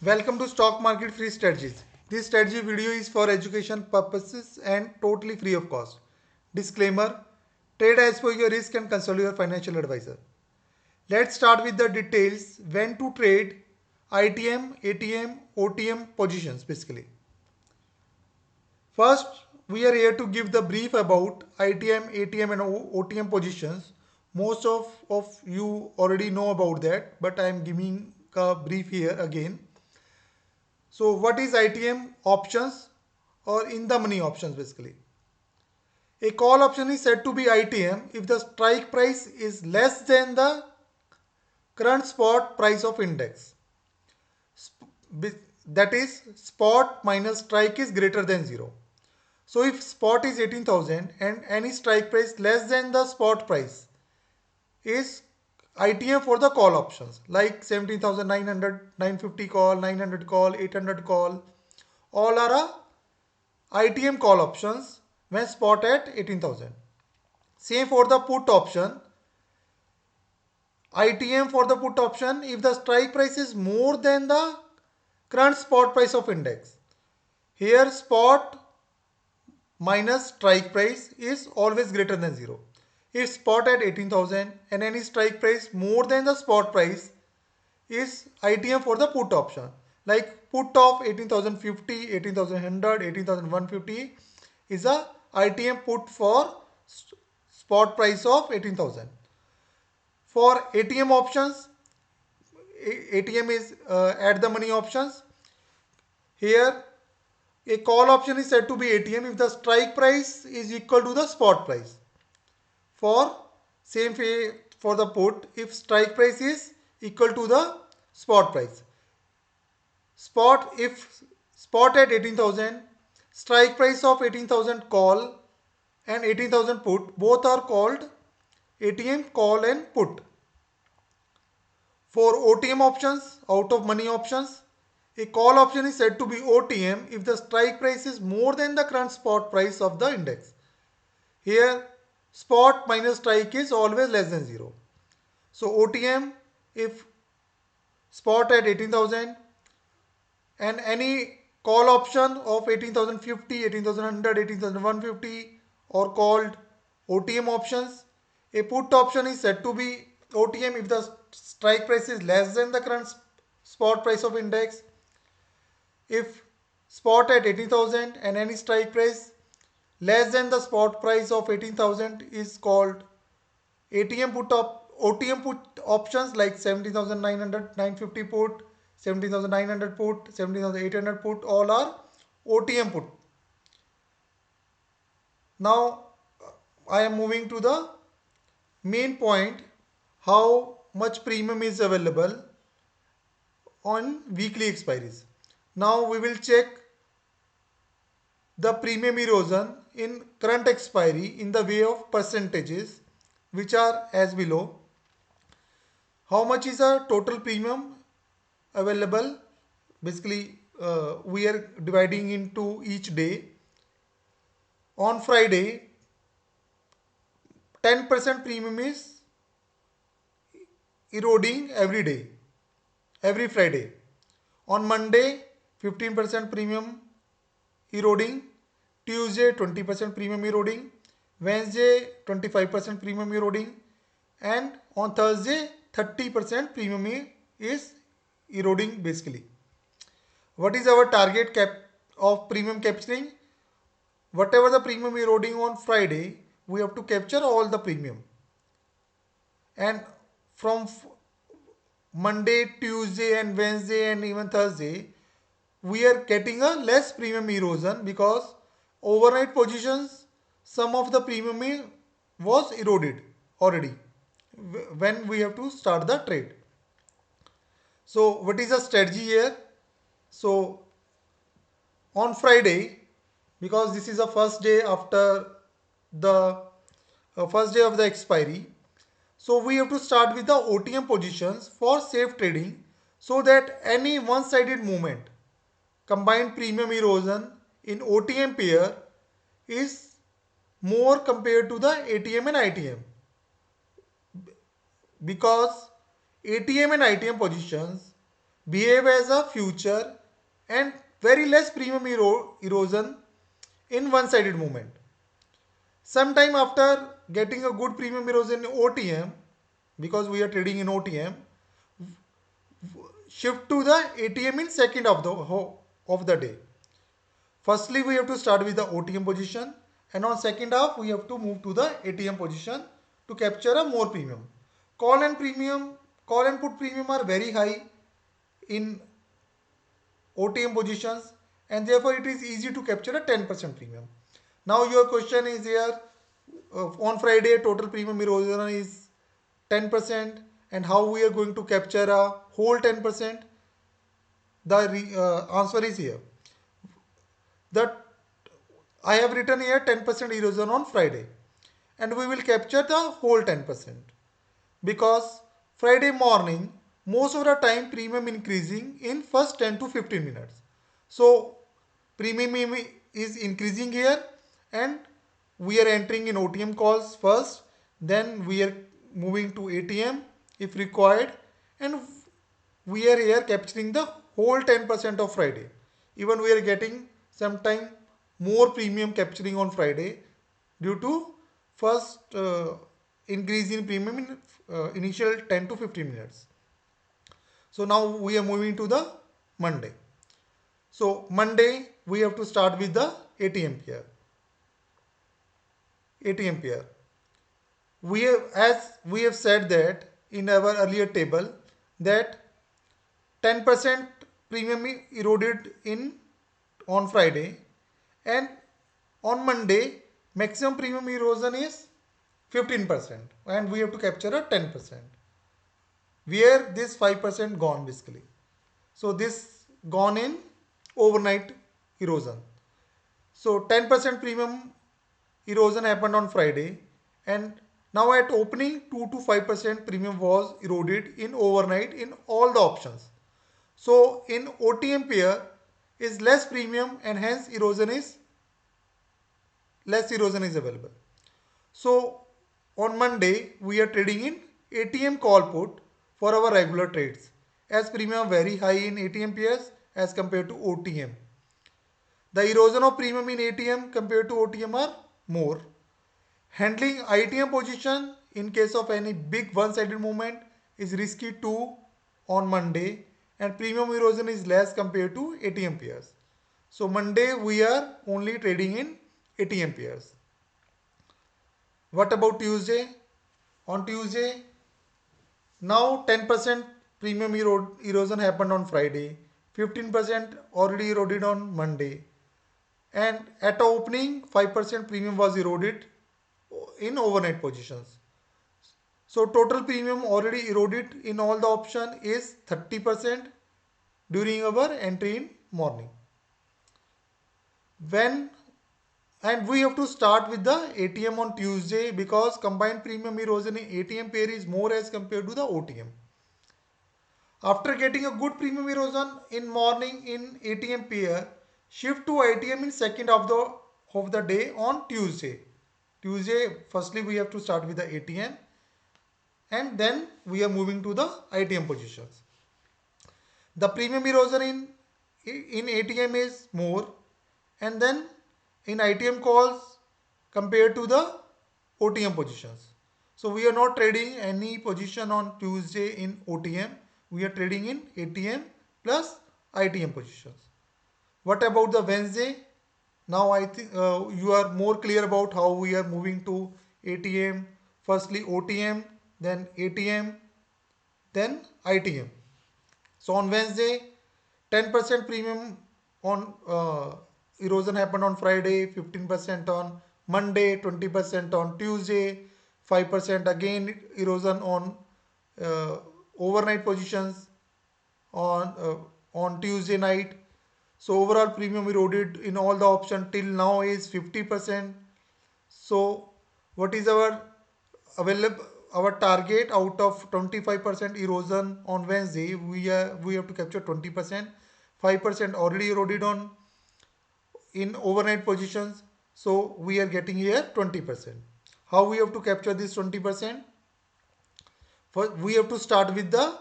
Welcome to Stock Market Free Strategies. This strategy video is for education purposes and totally free of cost. Disclaimer: trade as per your risk and consult your financial advisor. Let's start with the details when to trade ITM, ATM, OTM positions basically. First, we are here to give the brief about ITM, ATM and OTM positions. Most of you already know about that, but I am giving a brief here again. So what is ITM options or in the money options basically? A call option is said to be ITM if the strike price is less than the current spot price of index. That is spot minus strike is greater than 0. So if spot is 18,000 and any strike price less than the spot price is ITM for the call options like 17,900, 950 call, 900 call, 800 call. All are a ITM call options when spot at 18,000. Same for the put option. ITM for the put option if the strike price is more than the current spot price of index. Here spot minus strike price is always greater than 0. If spot at 18,000 and any strike price more than the spot price is ITM for the put option. Like put of 18,050, 18,100, 18,150 is a ITM put for spot price of 18,000. For ATM options, ATM is at the money options. Here a call option is said to be ATM if the strike price is equal to the spot price. For same for the put if strike price is equal to the spot price. Spot if spot at 18,000, strike price of 18,000 call and 18,000 put, both are called ATM call and put. For OTM options, out of money options, a call option is said to be OTM if the strike price is more than the current spot price of the index. Here spot minus strike is always less than 0. So OTM if spot at 18,000 and any call option of 18,050, 18,100, 18,150 or called OTM options. A put option is said to be OTM if the strike price is less than the current spot price of index. If spot at 18,000 and any strike price less than the spot price of 18,000 is called OTM put options like 17,900, 950 put, 17,900 put, 17,800 put, all are OTM put. Now I am moving to the main point, how much premium is available on weekly expiries. Now we will check the premium erosion in current expiry in the way of percentages, which are as below. How much is a total premium available? Basically, we are dividing into each day. On Friday, 10% premium is eroding every day, every Friday. On Monday, 15% premium eroding. Tuesday, 20% premium eroding. Wednesday, 25% premium eroding. And on Thursday, 30% premium is eroding basically. What is our target cap of premium capturing? Whatever the premium eroding on Friday, we have to capture all the premium. And from Monday, Tuesday and Wednesday and even Thursday, we are getting a less premium erosion because overnight positions, some of the premium was eroded already when we have to start the trade. So what is the strategy here? So on Friday, because this is the first day after the first day of the expiry, so we have to start with the OTM positions for safe trading so that any one-sided movement, combined premium erosion in OTM pair is more compared to the ATM and ITM, because ATM and ITM positions behave as a future and very less premium erosion in one-sided movement. Sometime after getting a good premium erosion in OTM, because we are trading in OTM, shift to the ATM in second of the day. Firstly, we have to start with the OTM position, and on second half we have to move to the ATM position to capture a more premium. Call and put premium are very high in OTM positions, and therefore it is easy to capture a 10% premium. Now your question is here, on Friday total premium erosion is 10%, and how we are going to capture a whole 10%? The answer is here. That I have written here 10% erosion on Friday, and we will capture the whole 10% because Friday morning most of the time premium increasing in first 10 to 15 minutes. So premium is increasing here, and we are entering in OTM calls first, then we are moving to ATM if required, and we are here capturing the whole 10% of Friday. Even we are getting sometime more premium capturing on Friday due to first increase in premium in initial 10 to 15 minutes. So now we are moving to the Monday. So Monday we have to start with the ATM pair. ATM pair. As we have said that in our earlier table, that 10% premium eroded in on Friday, and on Monday maximum premium erosion is 15%, and we have to capture a 10%, where this 5% gone basically. So this gone in overnight erosion. So 10% premium erosion happened on Friday, and now at opening 2 to 5% premium was eroded in overnight in all the options. So in OTM pair is less premium, and hence less erosion is available. So on Monday we are trading in ATM call put for our regular trades, as premium very high in ATM pairs as compared to OTM. The erosion of premium in ATM compared to OTM are more. Handling ITM position in case of any big one-sided movement is risky too on Monday, and premium erosion is less compared to ATM pairs. So Monday we are only trading in ATM pairs. What about Tuesday? On Tuesday, now 10% premium erosion happened on Friday, 15% already eroded on Monday, and at the opening 5% premium was eroded in overnight positions. So total premium already eroded in all the option is 30% during our entry in morning. When And we have to start with the ATM on Tuesday because combined premium erosion in ATM pair is more as compared to the OTM. After getting a good premium erosion in morning in ATM pair, shift to ITM in second of the day on Tuesday. Tuesday, firstly we have to start with the ATM, and then we are moving to the ITM positions. The premium erosion in ATM is more, and then in ITM calls compared to the OTM positions. So we are not trading any position on Tuesday in OTM. We are trading in ATM plus ITM positions. What about the Wednesday? Now I think you are more clear about how we are moving to ATM. Firstly OTM, then ATM, then ITM. So on Wednesday, 10% premium on erosion happened on Friday, 15% on Monday, 20% on Tuesday, 5% again erosion on uh, overnight positions on Tuesday night. So overall premium eroded in all the options till now is 50%. So what is our available, our target out of 25% erosion on Wednesday? We have to capture 20%. 5% already eroded on in overnight positions. So we are getting here 20%. How we have to capture this 20%? First, we have to start with the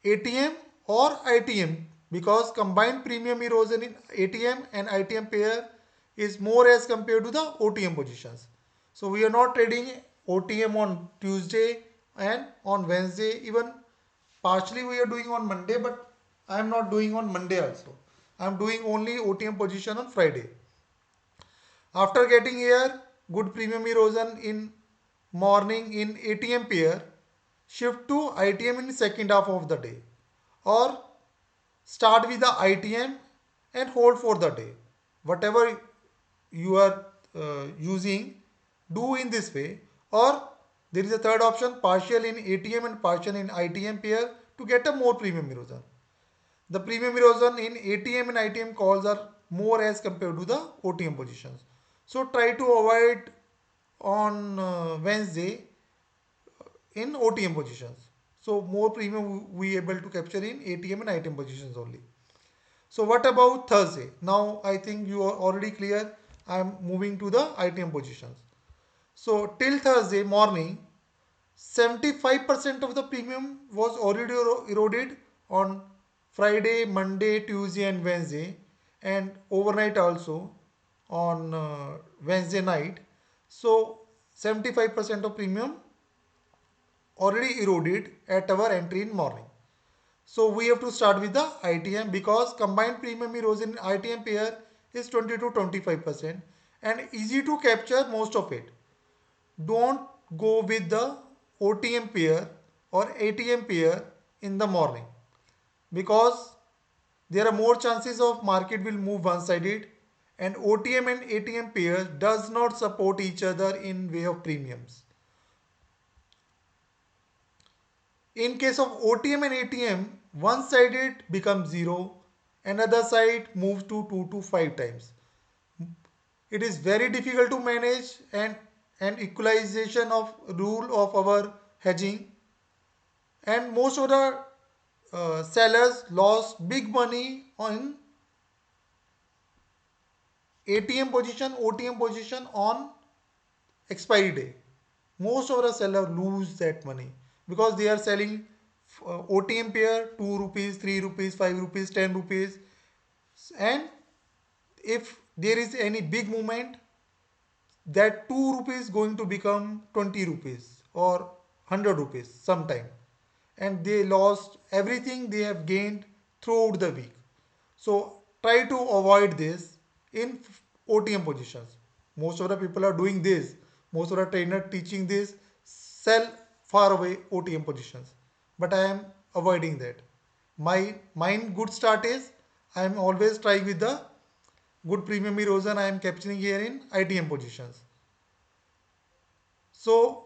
ATM or ITM, because combined premium erosion in ATM and ITM pair is more as compared to the OTM positions. So we are not trading OTM on Tuesday and on Wednesday, even partially we are doing on Monday, but I am not doing on Monday also. I am doing only OTM position on Friday. After getting here good premium erosion in morning in ATM pair, shift to ITM in second half of the day, or start with the ITM and hold for the day. Whatever you are using, do in this way. Or there is a third option, partial in ATM and partial in ITM pair to get a more premium erosion. The premium erosion in ATM and ITM calls are more as compared to the OTM positions. So try to avoid on Wednesday in OTM positions. So more premium we able to capture in ATM and ITM positions only. So what about Thursday? Now I think you are already clear. I am moving to the ITM positions. So till Thursday morning, 75% of the premium was already eroded on Friday, Monday, Tuesday and Wednesday, and overnight also on Wednesday night. So 75% of premium already eroded at our entry in morning. So we have to start with the ITM, because combined premium erosion in ITM pair is 20 to 25% and easy to capture most of it. Don't go with the OTM pair or ATM pair in the morning, because there are more chances of market will move one sided, and OTM and ATM pairs does not support each other in way of premiums. In case of OTM and ATM, one sided becomes 0, another side moves to 2 to 5 times. It is very difficult to manage, and an equalization of rule of our hedging, and most of the sellers lost big money on ATM position, OTM position on expiry day. Most of the seller lose that money because they are selling OTM pair 2 rupees, 3 rupees, 5 rupees, 10 rupees, and if there is any big movement, that 2 rupees going to become 20 rupees or 100 rupees sometime, and they lost everything they have gained throughout the week. So try to avoid this in OTM positions. Most of the people are doing this. Most of the trainer teaching this sell far away OTM positions. But I am avoiding that. Mine good start is I am always trying with the good premium erosion I am capturing here in ITM positions. So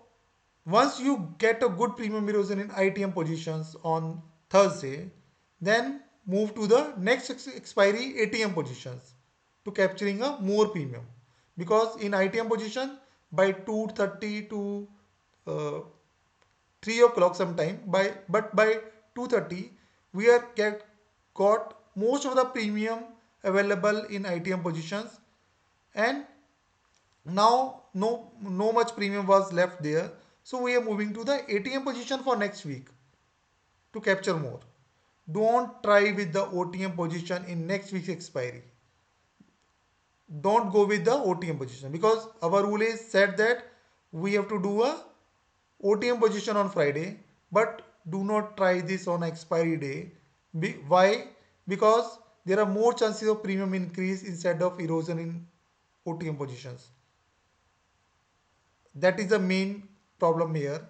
once you get a good premium erosion in ITM positions on Thursday, then move to the next expiry ATM positions to capturing a more premium. Because in ITM position by 2:30 to uh, 3 o'clock sometime, but by 2:30 we are got most of the premium available in ITM positions, and now no much premium was left there. So we are moving to the ATM position for next week to capture more. Don't try with the OTM position in next week's expiry. Don't go with the OTM position, because our rule is said that we have to do a OTM position on Friday, but do not try this on expiry day. Why? Because there are more chances of premium increase instead of erosion in OTM positions. That is the main problem here.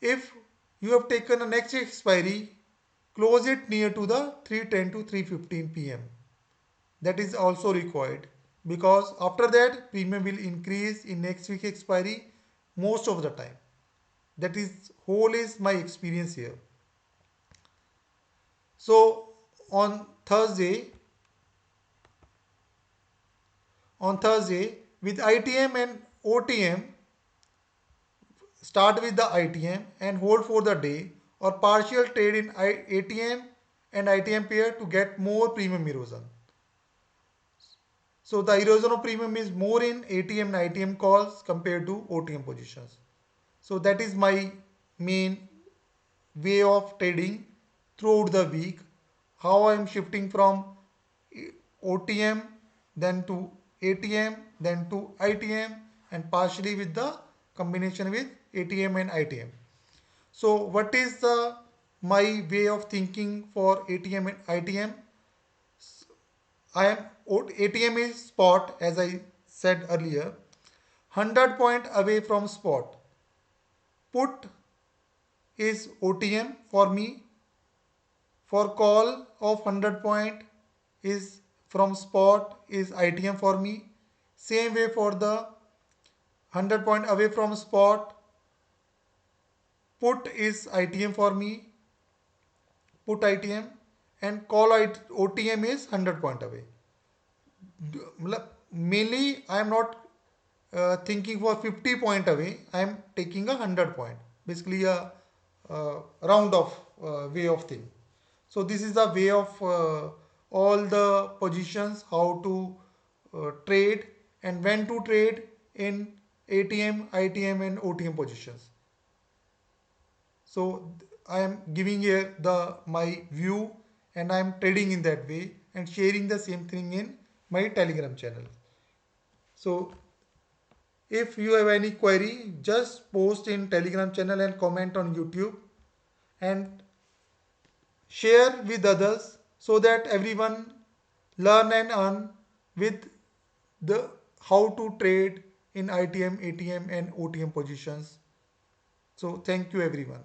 If you have taken a next expiry, close it near to the 3:10 to 3:15 p.m. That is also required, because after that premium will increase in next week expiry most of the time. That is whole is my experience here. So on Thursday, with ITM and OTM, start with the ITM and hold for the day, or partial trade in ATM and ITM pair to get more premium erosion. So the erosion of premium is more in ATM and ITM calls compared to OTM positions. So that is my main way of trading throughout the week, how I am shifting from OTM, then to ATM, then to ITM, and partially with the combination with ATM and ITM. So what is the my way of thinking for ATM and ITM? I am ATM is spot, as I said earlier, 100 point away from spot. Put is OTM for me. For call of 100 point is from spot is ITM for me. Same way for the 100 point away from spot, put is ITM for me, put ITM, and call OTM is 100 point away. Mainly I am not thinking for 50 point away, I am taking a 100 point, basically a round of way of thing. So this is the way of all the positions, how to trade and when to trade in ATM, ITM and OTM positions. So I am giving here the my view and I am trading in that way and sharing the same thing in my Telegram channel. So if you have any query, just post in Telegram channel and comment on YouTube and share with others so that everyone learn and earn with the how to trade in ITM, ATM and OTM positions. So thank you everyone.